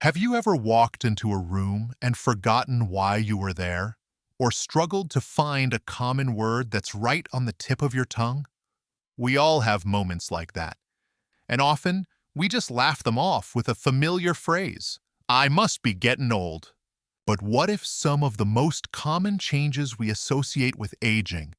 Have you ever walked into a room and forgotten why you were there? Or struggled to find a common word that's right on the tip of your tongue? We all have moments like that. And often, we just laugh them off with a familiar phrase, I must be getting old. But what if some of the most common changes we associate with aging,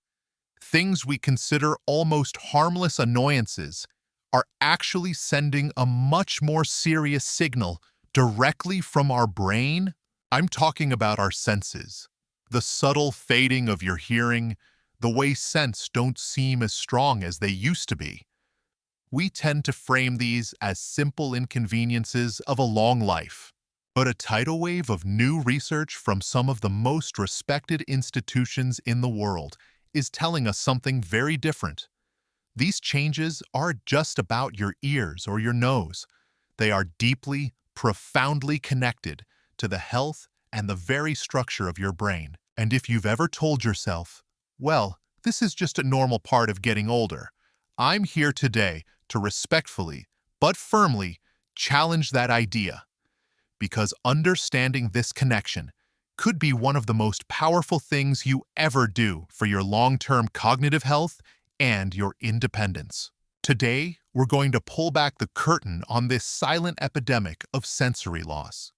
things we consider almost harmless annoyances, are actually sending a much more serious signal directly from our brain? I'm talking about our senses. The subtle fading of your hearing, the way scents don't seem as strong as they used to be. We tend to frame these as simple inconveniences of a long life. But a tidal wave of new research from some of the most respected institutions in the world is telling us something very different. These changes aren't just about your ears or your nose. They are deeply, profoundly connected to the health and the very structure of your brain. And if you've ever told yourself, well, this is just a normal part of getting older, I'm here today to respectfully, but firmly, challenge that idea. Because understanding this connection could be one of the most powerful things you ever do for your long-term cognitive health and your independence. Today, we're going to pull back the curtain on this silent epidemic of sensory loss.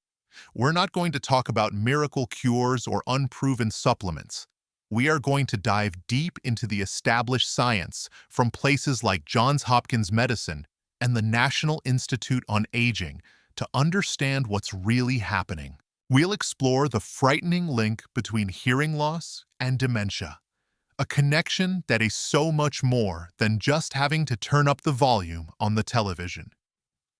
We're not going to talk about miracle cures or unproven supplements. We are going to dive deep into the established science from places like Johns Hopkins Medicine and the National Institute on Aging to understand what's really happening. We'll explore the frightening link between hearing loss and dementia, a connection that is so much more than just having to turn up the volume on the television.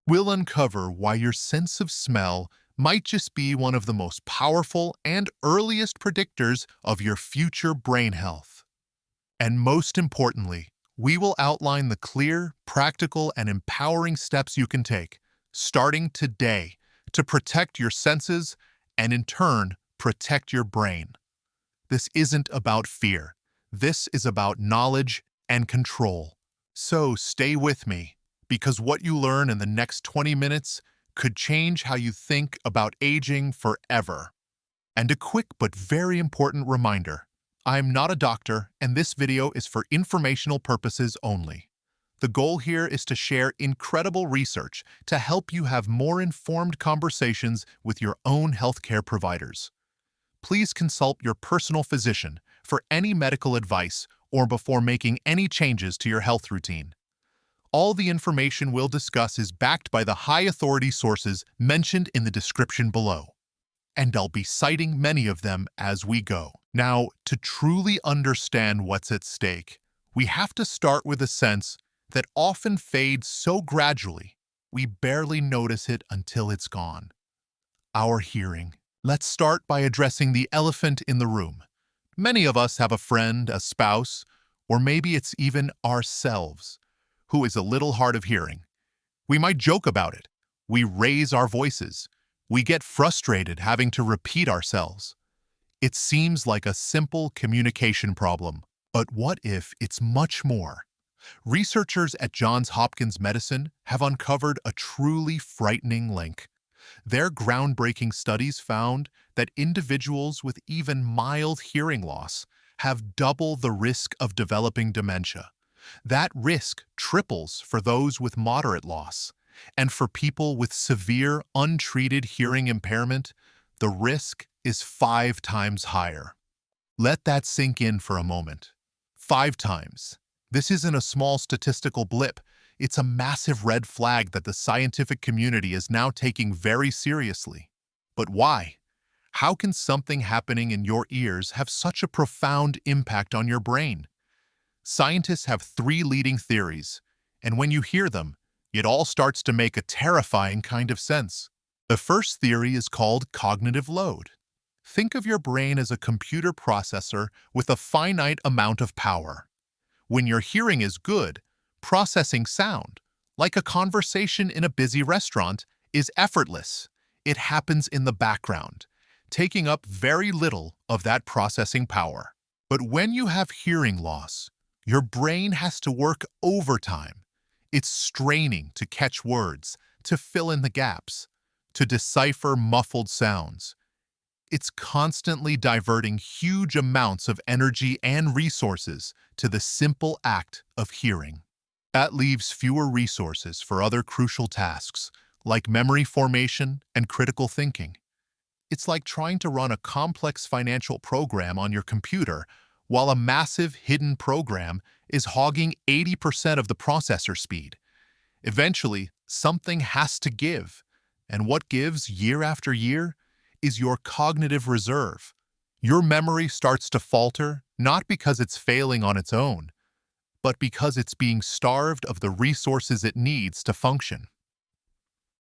We'll uncover why your sense of smell might just be one of the most powerful and earliest predictors of your future brain health. And most importantly, we will outline the clear, practical, and empowering steps you can take, starting today, to protect your senses and in turn, protect your brain. This isn't about fear. This is about knowledge and control. So stay with me, because what you learn in the next 20 minutes could change how you think about aging forever. And a quick but very important reminder, I'm not a doctor, and this video is for informational purposes only. The goal here is to share incredible research to help you have more informed conversations with your own healthcare providers. Please consult your personal physician for any medical advice or before making any changes to your health routine. All the information we'll discuss is backed by the high authority sources mentioned in the description below, and I'll be citing many of them as we go. Now, to truly understand what's at stake, we have to start with a sense that often fades so gradually, we barely notice it until it's gone. Our hearing. Let's start by addressing the elephant in the room. Many of us have a friend, a spouse, or maybe it's even ourselves, who is a little hard of hearing. We might joke about it. We raise our voices. We get frustrated having to repeat ourselves. It seems like a simple communication problem, but what if it's much more? Researchers at Johns Hopkins Medicine have uncovered a truly frightening link. Their groundbreaking studies found that individuals with even mild hearing loss have double the risk of developing dementia. That risk triples for those with moderate loss. And for people with severe, untreated hearing impairment, the risk is 5 times higher. Let that sink in for a moment. 5 times. This isn't a small statistical blip. It's a massive red flag that the scientific community is now taking very seriously. But why? How can something happening in your ears have such a profound impact on your brain? Scientists have 3 leading theories, and when you hear them, it all starts to make a terrifying kind of sense. The first theory is called cognitive load. Think of your brain as a computer processor with a finite amount of power. When your hearing is good, processing sound, like a conversation in a busy restaurant, is effortless. It happens in the background, taking up very little of that processing power. But when you have hearing loss, your brain has to work overtime. It's straining to catch words, to fill in the gaps. to decipher muffled sounds. It's constantly diverting huge amounts of energy and resources to the simple act of hearing. That leaves fewer resources for other crucial tasks, like memory formation and critical thinking. It's like trying to run a complex financial program on your computer while a massive hidden program is hogging 80% of the processor speed. Eventually, something has to give. And what gives year after year is your cognitive reserve. Your memory starts to falter not because it's failing on its own, but because it's being starved of the resources it needs to function.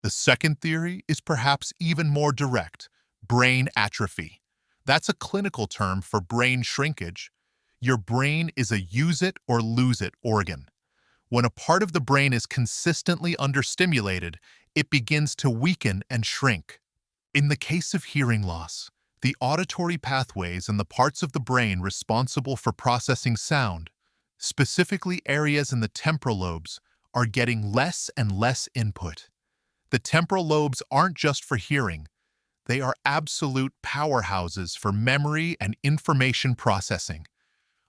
The second theory is perhaps even more direct: brain atrophy. That's a clinical term for brain shrinkage. Your brain is a use it or lose it organ. When a part of the brain is consistently understimulated, it begins to weaken and shrink. In the case of hearing loss, the auditory pathways and the parts of the brain responsible for processing sound, specifically areas in the temporal lobes, are getting less and less input. The temporal lobes aren't just for hearing, they are absolute powerhouses for memory and information processing.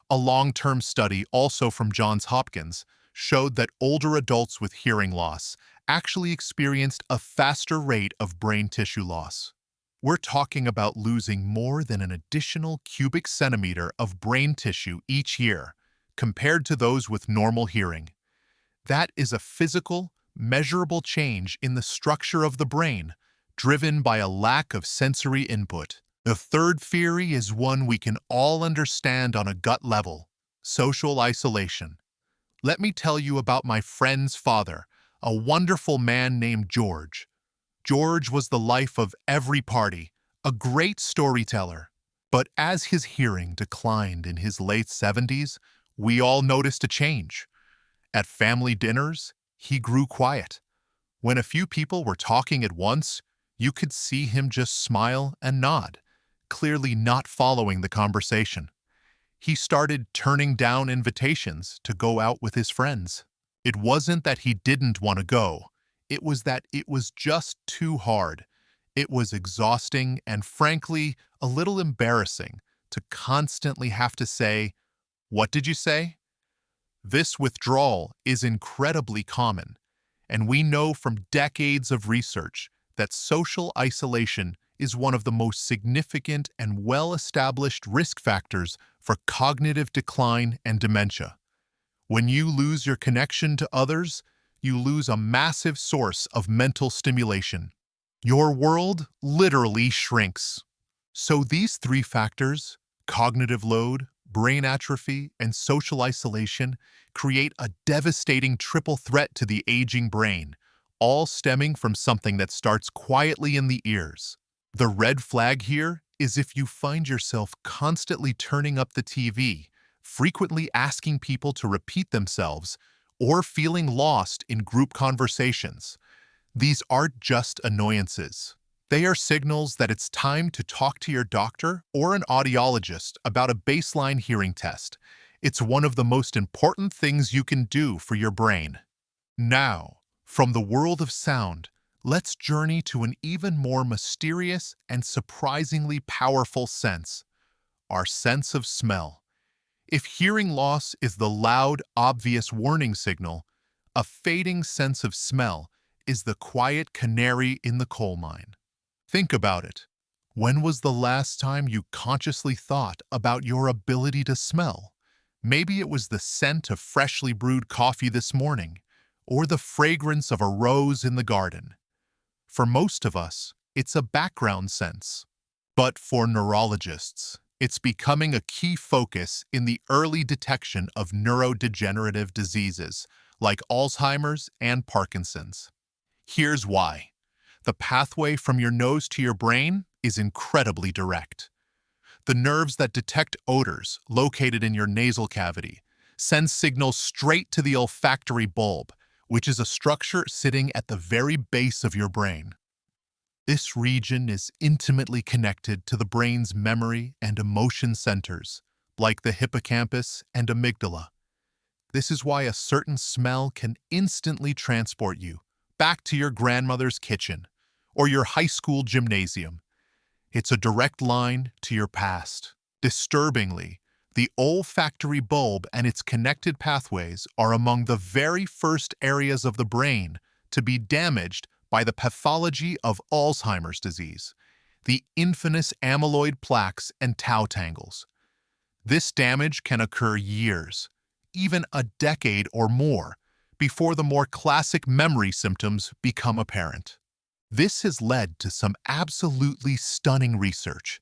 A long-term study, also from Johns Hopkins, showed that older adults with hearing loss actually experienced a faster rate of brain tissue loss. We're talking about losing more than an additional cubic centimeter of brain tissue each year, compared to those with normal hearing. That is a physical, measurable change in the structure of the brain, driven by a lack of sensory input. The third theory is one we can all understand on a gut level: social isolation. Let me tell you about my friend's father, a wonderful man named George. George was the life of every party, a great storyteller. But as his hearing declined in his late 70s, we all noticed a change. At family dinners, he grew quiet. When a few people were talking at once, you could see him just smile and nod, clearly not following the conversation. He started turning down invitations to go out with his friends. It wasn't that he didn't want to go. It was that it was just too hard. It was exhausting and, frankly, a little embarrassing to constantly have to say, "What did you say?" This withdrawal is incredibly common, and we know from decades of research that social isolation is one of the most significant and well-established risk factors for cognitive decline and dementia. When you lose your connection to others, you lose a massive source of mental stimulation. Your world literally shrinks. So these three factors, cognitive load, brain atrophy, and social isolation, create a devastating triple threat to the aging brain, all stemming from something that starts quietly in the ears. The red flag here is if you find yourself constantly turning up the TV, frequently asking people to repeat themselves, or feeling lost in group conversations. These aren't just annoyances. They are signals that it's time to talk to your doctor or an audiologist about a baseline hearing test. It's one of the most important things you can do for your brain. Now, from the world of sound, let's journey to an even more mysterious and surprisingly powerful sense: our sense of smell. If hearing loss is the loud, obvious warning signal, a fading sense of smell is the quiet canary in the coal mine. Think about it. When was the last time you consciously thought about your ability to smell? Maybe it was the scent of freshly brewed coffee this morning, or the fragrance of a rose in the garden. For most of us, it's a background sense. But for neurologists, it's becoming a key focus in the early detection of neurodegenerative diseases like Alzheimer's and Parkinson's. Here's why. The pathway from your nose to your brain is incredibly direct. The nerves that detect odors, located in your nasal cavity, send signals straight to the olfactory bulb, which is a structure sitting at the very base of your brain. This region is intimately connected to the brain's memory and emotion centers, like the hippocampus and amygdala. This is why a certain smell can instantly transport you back to your grandmother's kitchen, or your high school gymnasium. It's a direct line to your past. Disturbingly, the olfactory bulb and its connected pathways are among the very first areas of the brain to be damaged by the pathology of Alzheimer's disease, the infamous amyloid plaques and tau tangles. This damage can occur years, even a decade or more, before the more classic memory symptoms become apparent. This has led to some absolutely stunning research.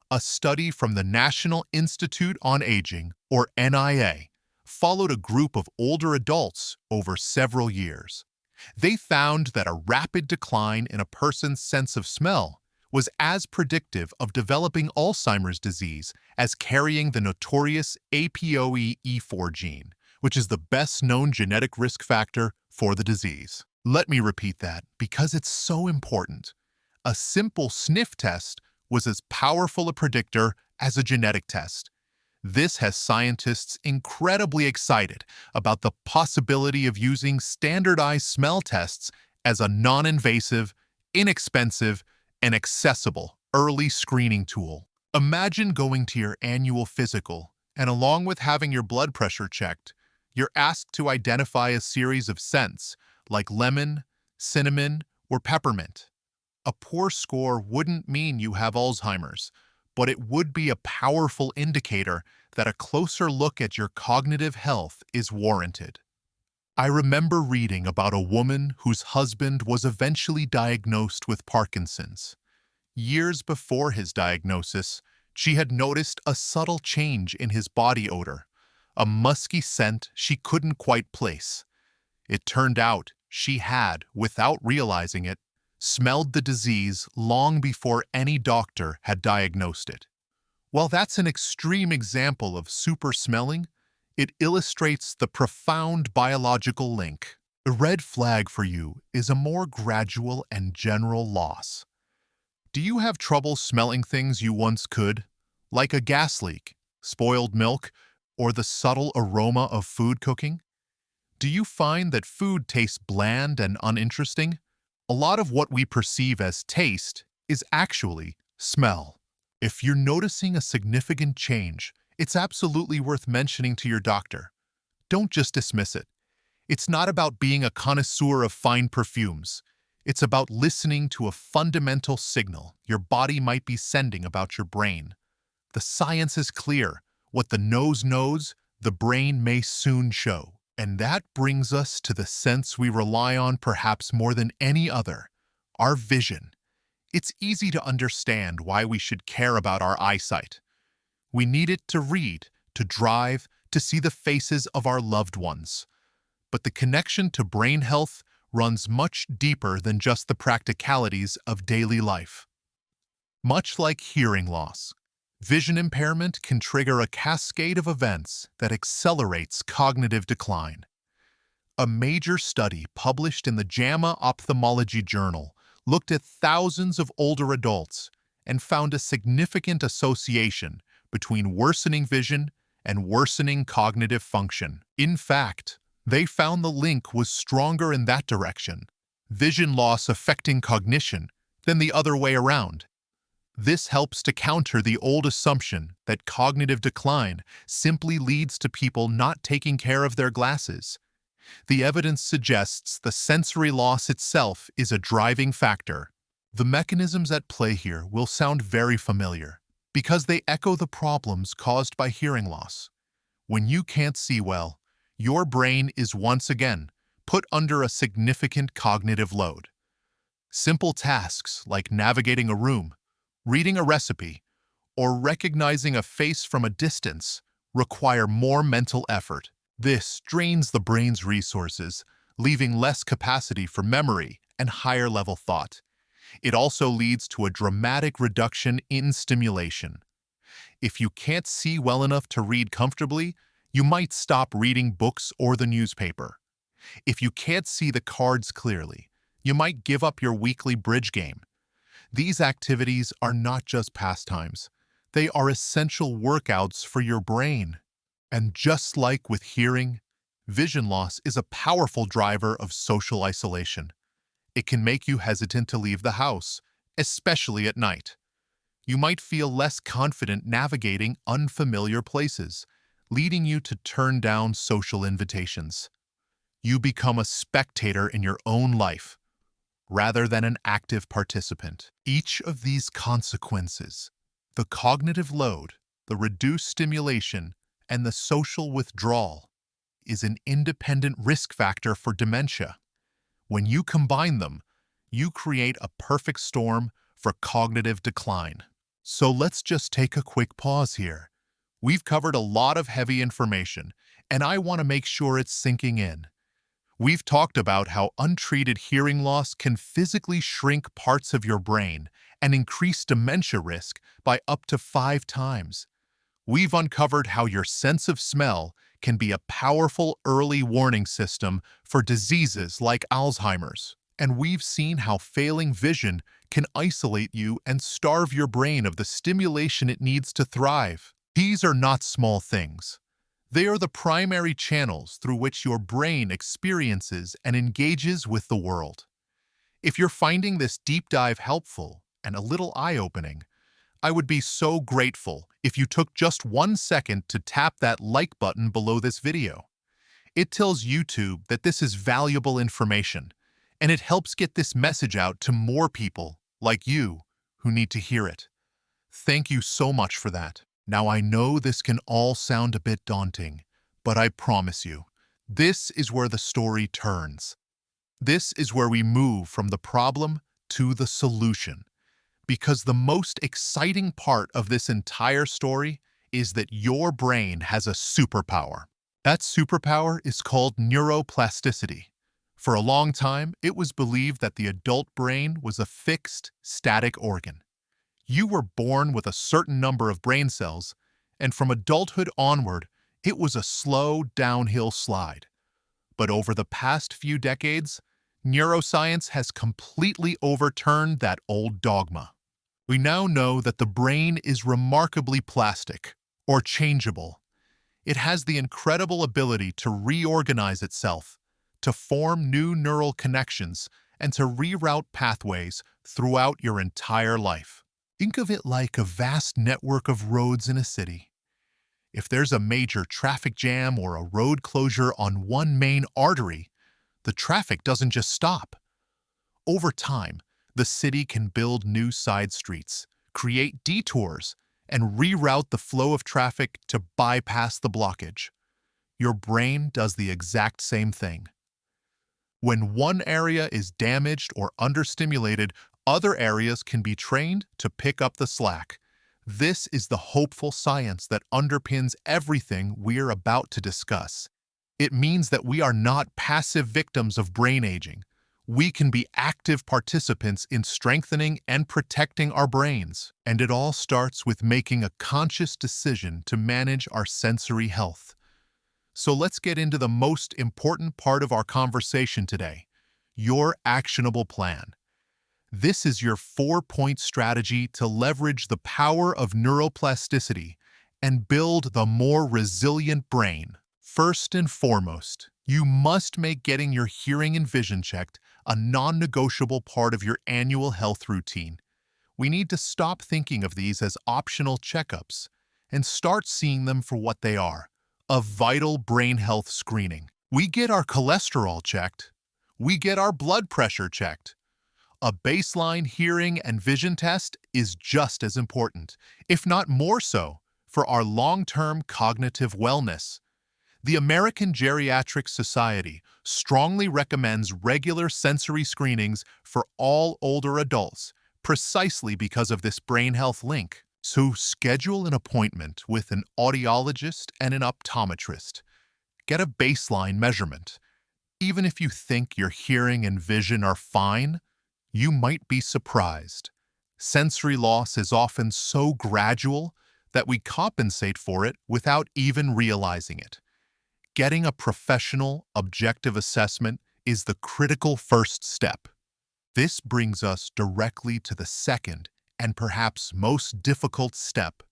A study from the National Institute on Aging, or NIA, followed a group of older adults over several years. They found that a rapid decline in a person's sense of smell was as predictive of developing Alzheimer's disease as carrying the notorious APOE4 gene, which is the best-known genetic risk factor for the disease. Let me repeat that because it's so important. A simple sniff test was as powerful a predictor as a genetic test. This has scientists incredibly excited about the possibility of using standardized smell tests as a non-invasive, inexpensive, and accessible early screening tool. Imagine going to your annual physical, and along with having your blood pressure checked, you're asked to identify a series of scents like lemon, cinnamon, or peppermint. A poor score wouldn't mean you have Alzheimer's, but it would be a powerful indicator that a closer look at your cognitive health is warranted. I remember reading about a woman whose husband was eventually diagnosed with Parkinson's. Years before his diagnosis, she had noticed a subtle change in his body odor, a musky scent she couldn't quite place. It turned out she had, without realizing it, smelled the disease long before any doctor had diagnosed it. While that's an extreme example of super smelling, it illustrates the profound biological link. The red flag for you is a more gradual and general loss. Do you have trouble smelling things you once could, like a gas leak, spoiled milk, or the subtle aroma of food cooking? Do you find that food tastes bland and uninteresting? A lot of what we perceive as taste is actually smell. If you're noticing a significant change, it's absolutely worth mentioning to your doctor. Don't just dismiss it. It's not about being a connoisseur of fine perfumes. It's about listening to a fundamental signal your body might be sending about your brain. The science is clear. What the nose knows, the brain may soon show. And that brings us to the sense we rely on perhaps more than any other, our vision. It's easy to understand why we should care about our eyesight. We need it to read, to drive, to see the faces of our loved ones. But the connection to brain health runs much deeper than just the practicalities of daily life. Much like hearing loss, vision impairment can trigger a cascade of events that accelerates cognitive decline. A major study published in the JAMA Ophthalmology Journal looked at thousands of older adults and found a significant association between worsening vision and worsening cognitive function. In fact, they found the link was stronger in that direction, vision loss affecting cognition, than the other way around. This helps to counter the old assumption that cognitive decline simply leads to people not taking care of their glasses. The evidence suggests the sensory loss itself is a driving factor. The mechanisms at play here will sound very familiar because they echo the problems caused by hearing loss. When you can't see well, your brain is once again put under a significant cognitive load. Simple tasks like navigating a room, reading a recipe, or recognizing a face from a distance require more mental effort. This drains the brain's resources, leaving less capacity for memory and higher-level thought. It also leads to a dramatic reduction in stimulation. If you can't see well enough to read comfortably, you might stop reading books or the newspaper. If you can't see the cards clearly, you might give up your weekly bridge game. These activities are not just pastimes. They are essential workouts for your brain. And just like with hearing, vision loss is a powerful driver of social isolation. It can make you hesitant to leave the house, especially at night. You might feel less confident navigating unfamiliar places, leading you to turn down social invitations. You become a spectator in your own life, rather than an active participant. Each of these consequences, the cognitive load, the reduced stimulation, and the social withdrawal, is an independent risk factor for dementia. When you combine them, you create a perfect storm for cognitive decline. So let's just take a quick pause here. We've covered a lot of heavy information, and I want to make sure it's sinking in. We've talked about how untreated hearing loss can physically shrink parts of your brain and increase dementia risk by up to 5 times. We've uncovered how your sense of smell can be a powerful early warning system for diseases like Alzheimer's. And we've seen how failing vision can isolate you and starve your brain of the stimulation it needs to thrive. These are not small things. They are the primary channels through which your brain experiences and engages with the world. If you're finding this deep dive helpful and a little eye-opening, I would be so grateful if you took just 1 second to tap that like button below this video. It tells YouTube that this is valuable information, and it helps get this message out to more people like you who need to hear it. Thank you so much for that. Now, I know this can all sound a bit daunting, but I promise you, this is where the story turns. This is where we move from the problem to the solution. Because the most exciting part of this entire story is that your brain has a superpower. That superpower is called neuroplasticity. For a long time, it was believed that the adult brain was a fixed, static organ. You were born with a certain number of brain cells, and from adulthood onward, it was a slow downhill slide. But over the past few decades, neuroscience has completely overturned that old dogma. We now know that the brain is remarkably plastic, or changeable. It has the incredible ability to reorganize itself, to form new neural connections, and to reroute pathways throughout your entire life. Think of it like a vast network of roads in a city. If there's a major traffic jam or a road closure on one main artery, the traffic doesn't just stop. Over time, the city can build new side streets, create detours, and reroute the flow of traffic to bypass the blockage. Your brain does the exact same thing. When one area is damaged or understimulated, other areas can be trained to pick up the slack. This is the hopeful science that underpins everything we're about to discuss. It means that we are not passive victims of brain aging. We can be active participants in strengthening and protecting our brains. And it all starts with making a conscious decision to manage our sensory health. So let's get into the most important part of our conversation today, your actionable plan. This is your 4-point strategy to leverage the power of neuroplasticity and build the more resilient brain. First and foremost, you must make getting your hearing and vision checked a non-negotiable part of your annual health routine. We need to stop thinking of these as optional checkups and start seeing them for what they are, a vital brain health screening. We get our cholesterol checked. We get our blood pressure checked. A baseline hearing and vision test is just as important, if not more so, for our long-term cognitive wellness. The American Geriatric Society strongly recommends regular sensory screenings for all older adults, precisely because of this brain health link. So schedule an appointment with an audiologist and an optometrist. Get a baseline measurement. Even if you think your hearing and vision are fine, you might be surprised. Sensory loss is often so gradual that we compensate for it without even realizing it. Getting a professional, objective assessment is the critical first step. This brings us directly to the second and perhaps most difficult step.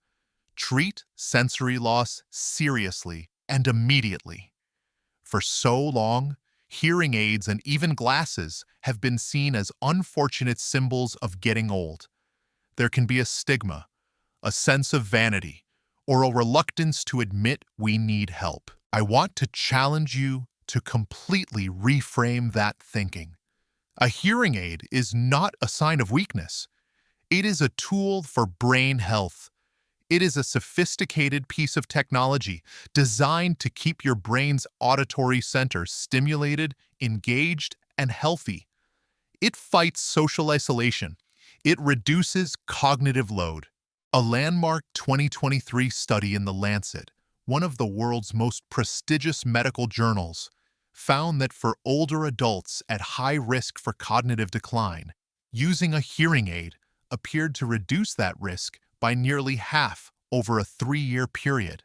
Treat sensory loss seriously and immediately. For so long, Hearing aids and even glasses have been seen as unfortunate symbols of getting old. There can be a stigma, a sense of vanity, or a reluctance to admit we need help. I want to challenge you to completely reframe that thinking. A hearing aid is not a sign of weakness. It is a tool for brain health. It is a sophisticated piece of technology designed to keep your brain's auditory center stimulated, engaged, and healthy. It fights social isolation. It reduces cognitive load. A landmark 2023 study in The Lancet, one of the world's most prestigious medical journals, found that for older adults at high risk for cognitive decline, using a hearing aid appeared to reduce that risk by nearly half over a 3-year period.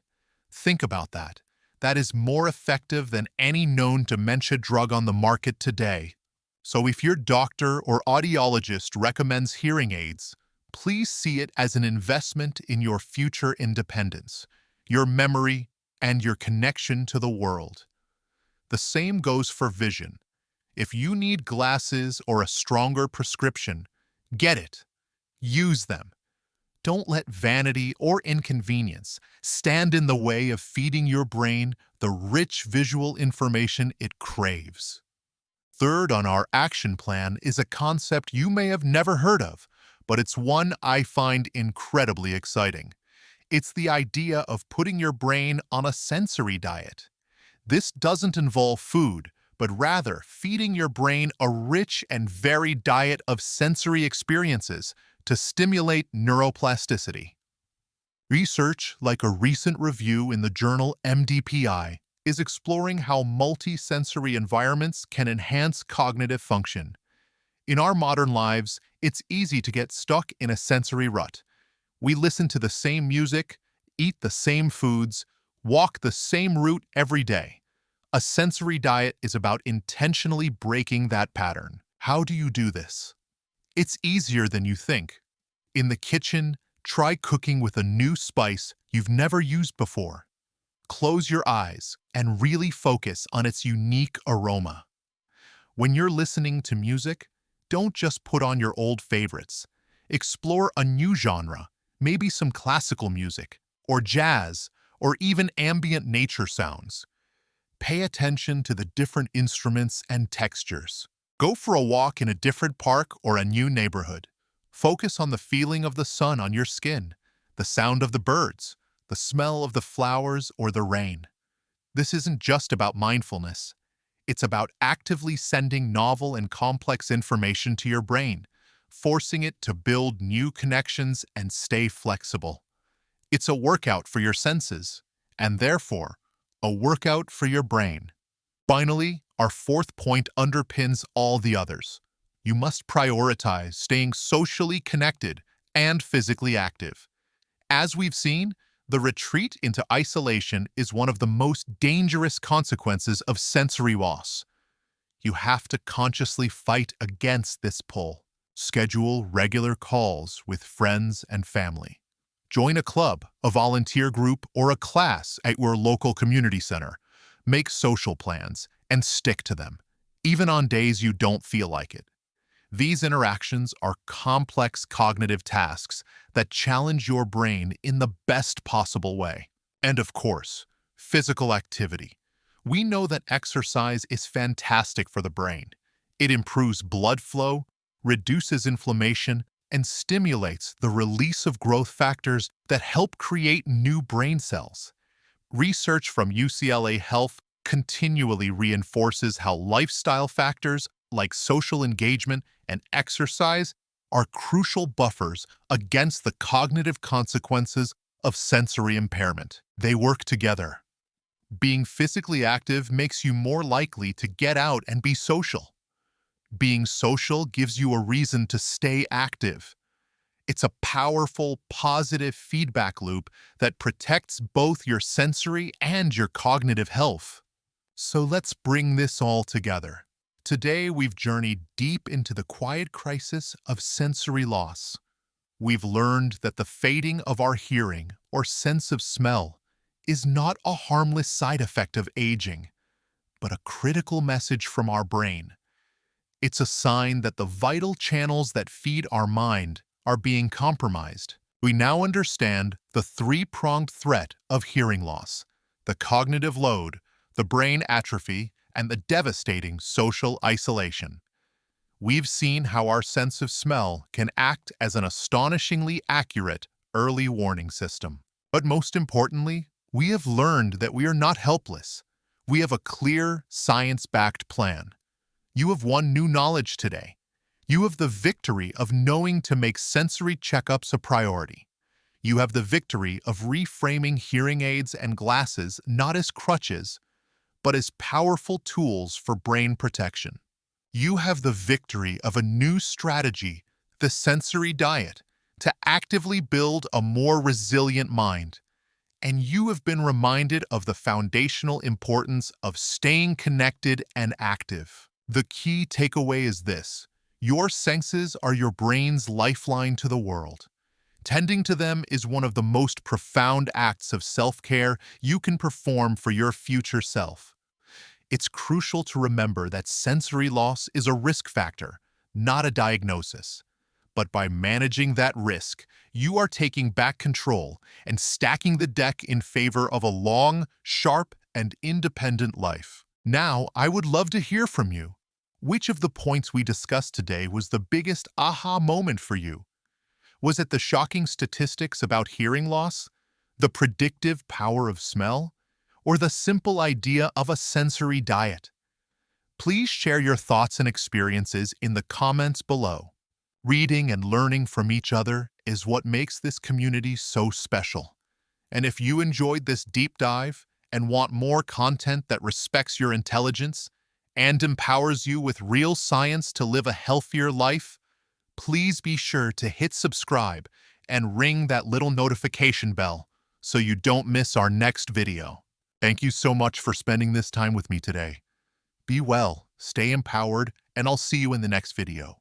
Think about that. That is more effective than any known dementia drug on the market today. So if your doctor or audiologist recommends hearing aids, please see it as an investment in your future independence, your memory, and your connection to the world. The same goes for vision. If you need glasses or a stronger prescription, get it. Use them. Don't let vanity or inconvenience stand in the way of feeding your brain the rich visual information it craves. Third on our action plan is a concept you may have never heard of, but it's one I find incredibly exciting. It's the idea of putting your brain on a sensory diet. This doesn't involve food, but rather feeding your brain a rich and varied diet of sensory experiences to stimulate neuroplasticity. Research, like a recent review in the journal MDPI, is exploring how multi-sensory environments can enhance cognitive function. In our modern lives, it's easy to get stuck in a sensory rut. We listen to the same music, eat the same foods, walk the same route every day. A sensory diet is about intentionally breaking that pattern. How do you do this? It's easier than you think. In the kitchen, try cooking with a new spice you've never used before. Close your eyes and really focus on its unique aroma. When you're listening to music, don't just put on your old favorites. Explore a new genre, maybe some classical music, or jazz, or even ambient nature sounds. Pay attention to the different instruments and textures. Go for a walk in a different park or a new neighborhood. Focus on the feeling of the sun on your skin, the sound of the birds, the smell of the flowers or the rain. This isn't just about mindfulness. It's about actively sending novel and complex information to your brain, forcing it to build new connections and stay flexible. It's a workout for your senses, and therefore, a workout for your brain. Finally, our fourth point underpins all the others. You must prioritize staying socially connected and physically active. As we've seen, the retreat into isolation is one of the most dangerous consequences of sensory loss. You have to consciously fight against this pull. Schedule regular calls with friends and family. Join a club, a volunteer group, or a class at your local community center. Make social plans and stick to them, even on days you don't feel like it. These interactions are complex cognitive tasks that challenge your brain in the best possible way. And of course, physical activity. We know that exercise is fantastic for the brain. It improves blood flow, reduces inflammation, and stimulates the release of growth factors that help create new brain cells. Research from UCLA Health continually reinforces how lifestyle factors like social engagement and exercise are crucial buffers against the cognitive consequences of sensory impairment. They work together. Being physically active makes you more likely to get out and be social. Being social gives you a reason to stay active. It's a powerful, positive feedback loop that protects both your sensory and your cognitive health. So let's bring this all together. Today, we've journeyed deep into the quiet crisis of sensory loss. We've learned that the fading of our hearing or sense of smell is not a harmless side effect of aging. but a critical message from our brain. It's a sign that the vital channels that feed our mind are being compromised. We now understand the three-pronged threat of hearing loss: the cognitive load, the brain atrophy, and the devastating social isolation. We've seen how our sense of smell can act as an astonishingly accurate early warning system. But most importantly, we have learned that we are not helpless. We have a clear, science-backed plan. You have won new knowledge today. You have the victory of knowing to make sensory checkups a priority. You have the victory of reframing hearing aids and glasses not as crutches, but as powerful tools for brain protection. You have the victory of a new strategy, the sensory diet, to actively build a more resilient mind. And you have been reminded of the foundational importance of staying connected and active. The key takeaway is this: your senses are your brain's lifeline to the world. Tending to them is one of the most profound acts of self-care you can perform for your future self. It's crucial to remember that sensory loss is a risk factor, not a diagnosis. But by managing that risk, you are taking back control and stacking the deck in favor of a long, sharp, and independent life. Now, I would love to hear from you. Which of the points we discussed today was the biggest aha moment for you? Was it the shocking statistics about hearing loss, the predictive power of smell, or the simple idea of a sensory diet? Please share your thoughts and experiences in the comments below. Reading and learning from each other is what makes this community so special. And if you enjoyed this deep dive and want more content that respects your intelligence and empowers you with real science to live a healthier life, please be sure to hit subscribe and ring that little notification bell so you don't miss our next video. Thank you so much for spending this time with me today. Be well, stay empowered, and I'll see you in the next video.